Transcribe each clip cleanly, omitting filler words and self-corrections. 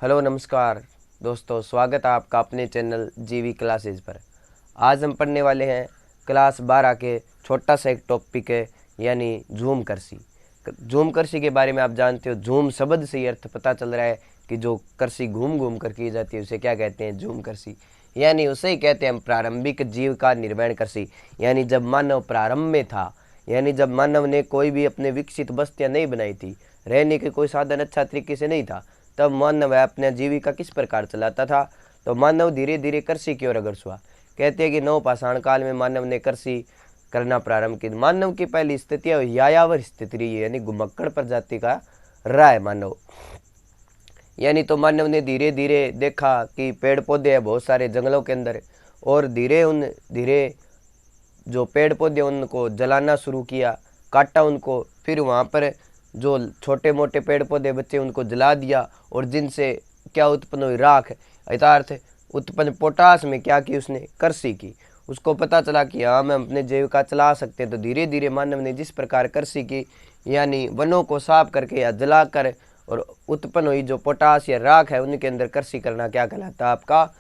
Hello नमस्कार दोस्तों, स्वागत है आपका अपने चैनल जीवी क्लासेज पर। आज हम पढ़ने वाले हैं क्लास 12 के छोटा सा एक टॉपिक है, यानी झूम करसी। झूम करसी के बारे में आप जानते हो, झूम शब्द से ही अर्थ पता चल रहा है कि जो करसी घूम घूम कर की जाती है उसे क्या कहते हैं, झूम करसी। यानी उसे ही कहते हैं हम प्रारंभिक जीव का निर्माण करसी। यानी जब मानव प्रारंभ में था, यानी जब मानव ने कोई भी अपने विकसित बस्तियाँ नहीं बनाई थी, रहने के कोई साधन अच्छा तरीके से नहीं था, तब मानव अपने जीविका किस प्रकार चलाता था। तो मानव धीरे धीरे कृषि की ओर अग्रसर हुआ। कहते हैं कि नवपाषाण काल में मानव ने कृषि करना प्रारंभ की। मानव की पहली स्थिति यायावर स्थिति रही है, यानी घुमक्कड़ प्रजाति का रहा है मानव। यानी तो मानव ने धीरे धीरे देखा कि पेड़ पौधे हैं बहुत सारे जंगलों के अंदर, और धीरे जो पेड़ पौधे उनको जलाना शुरू किया, काटा उनको, फिर वहाँ पर जो छोटे मोटे पेड़ पौधे बच्चे उनको जला दिया, और जिनसे क्या उत्पन्न हुई, राख यथार्थ उत्पन्न पोटास में क्या की उसने, कृषि की। उसको पता चला कि हाँ हम अपने जीविका चला सकते हैं। तो धीरे धीरे मानव ने जिस प्रकार कृषि की, यानी वनों को साफ करके या जलाकर और उत्पन्न हुई जो पोटास या राख है उनके अंदर कृषि करना क्या कहलाता है, आपका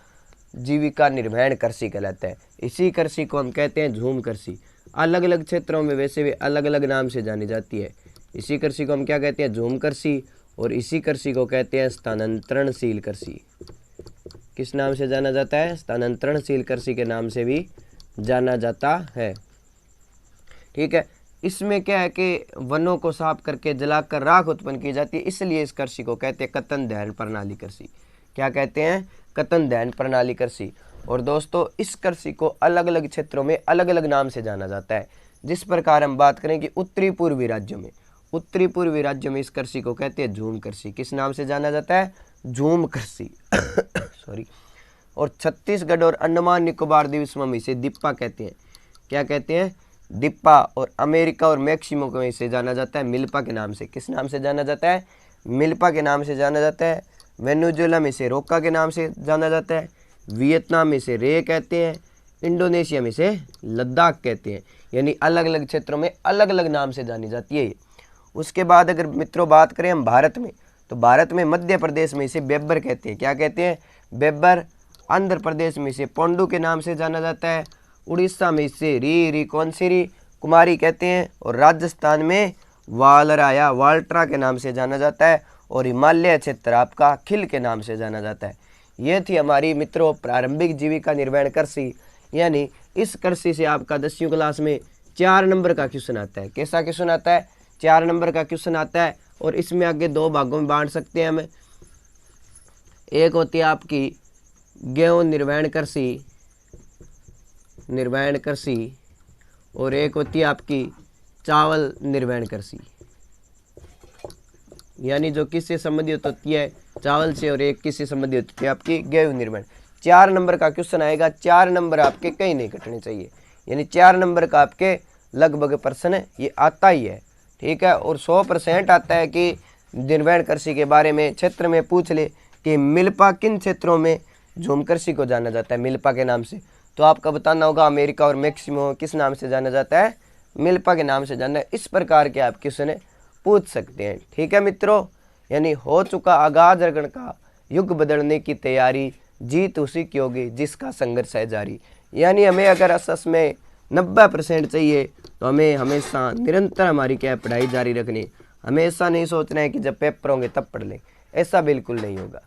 जीविका निर्माण कृषि कहलाता है। इसी कृषि को हम कहते हैं झूम कृषि। अलग अलग क्षेत्रों में वैसे भी अलग अलग नाम से जानी जाती है। इसी कृषि को हम क्या कहते हैं, झूम कृषि, और इसी कृषि को कहते हैं स्थानांतरणशील कृषि। किस नाम से जाना जाता है, स्थानांतरणशील कृषि के नाम से भी जाना जाता है। ठीक है, इसमें क्या है कि वनों को साफ करके जलाकर राख उत्पन्न की जाती है, इसलिए इस कृषि को कहते हैं कतन दहन प्रणाली कृषि। क्या कहते हैं, कतन दहन प्रणाली कृषि। और दोस्तों इस कृषि को अलग अलग क्षेत्रों में अलग अलग नाम से जाना जाता है। जिस प्रकार हम बात करें कि उत्तरी पूर्वी राज्यों में इस कृषि को कहते हैं झूम कृषि। किस नाम से जाना जाता है, झूम कृषि सॉरी। और छत्तीसगढ़ और अंडमान निकोबार द्वीप समूह में इसे दिप्पा कहते हैं। क्या कहते हैं, दिप्पा। और अमेरिका और मैक्सिमो में इसे जाना जाता है मिल्पा के नाम से। किस नाम से जाना जाता है, मिल्पा के नाम से जाना जाता है। वेनेजुएला में इसे रोका के नाम से जाना जाता है। वियतनाम में इसे रे कहते हैं। इंडोनेशिया में इसे लद्दाख कहते हैं। यानी अलग अलग क्षेत्रों में अलग अलग नाम से जानी जाती है ये। उसके बाद अगर मित्रों बात करें हम भारत में, तो भारत में मध्य प्रदेश में इसे बेब्बर कहते हैं। क्या कहते हैं, बेब्बर। आंध्र प्रदेश में इसे पोंडू के नाम से जाना जाता है। उड़ीसा में इसे री कौनसिरी कुमारी कहते हैं। और राजस्थान में वालराया वाल्ट्रा के नाम से जाना जाता है। और हिमालय क्षेत्र आपका खिल के नाम से जाना जाता है। ये थी हमारी मित्रों प्रारंभिक जीविका निर्माण कृषि। यानी इस कृषि से आपका 10वीं क्लास में 4 नंबर का क्वेश्चन आता है। कैसा क्वेश्चन आता है, 4 नंबर का क्वेश्चन आता है। और इसमें आगे 2 भागों में बांट सकते हैं हम। एक होती है आपकी गेहूं निर्माण कृषि, और एक होती है आपकी चावल निर्माण कृषि। यानी जो किससे संबंधित होती है, चावल से, और एक किससे संबंधित होती है, आपकी गेहूं निर्माण। 4 नंबर का क्वेश्चन आएगा। 4 नंबर आपके कहीं नहीं कटने चाहिए। यानी 4 नंबर का आपके लगभग प्रश्न ये आता ही है। ठीक है, और 100% आता है कि निर्माण कृषि के बारे में क्षेत्र में पूछ ले कि मिल्पा किन क्षेत्रों में झूम कृषि को जाना जाता है मिल्पा के नाम से, तो आपका बताना होगा अमेरिका और मैक्सिमो किस नाम से जाना जाता है, मिल्पा के नाम से जाना है। इस प्रकार के आप क्वेश्चन पूछ सकते हैं। ठीक है मित्रों, यानी हो चुका आगाज रगड़ का, युग बदलने की तैयारी, जीत उसी की होगी जिसका संघर्ष है जारी। यानी हमें अगर असस में 90% चाहिए तो हमें हमेशा निरंतर हमारी क्या पढ़ाई जारी रखनी। हमेशा नहीं सोचना है कि जब पेपर होंगे तब पढ़ लें, ऐसा बिल्कुल नहीं होगा।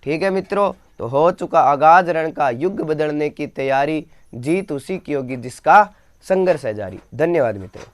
ठीक है मित्रों, तो हो चुका आगाज रण का, युग बदलने की तैयारी, जीत उसी की होगी जिसका संघर्ष है जारी। धन्यवाद मित्रों।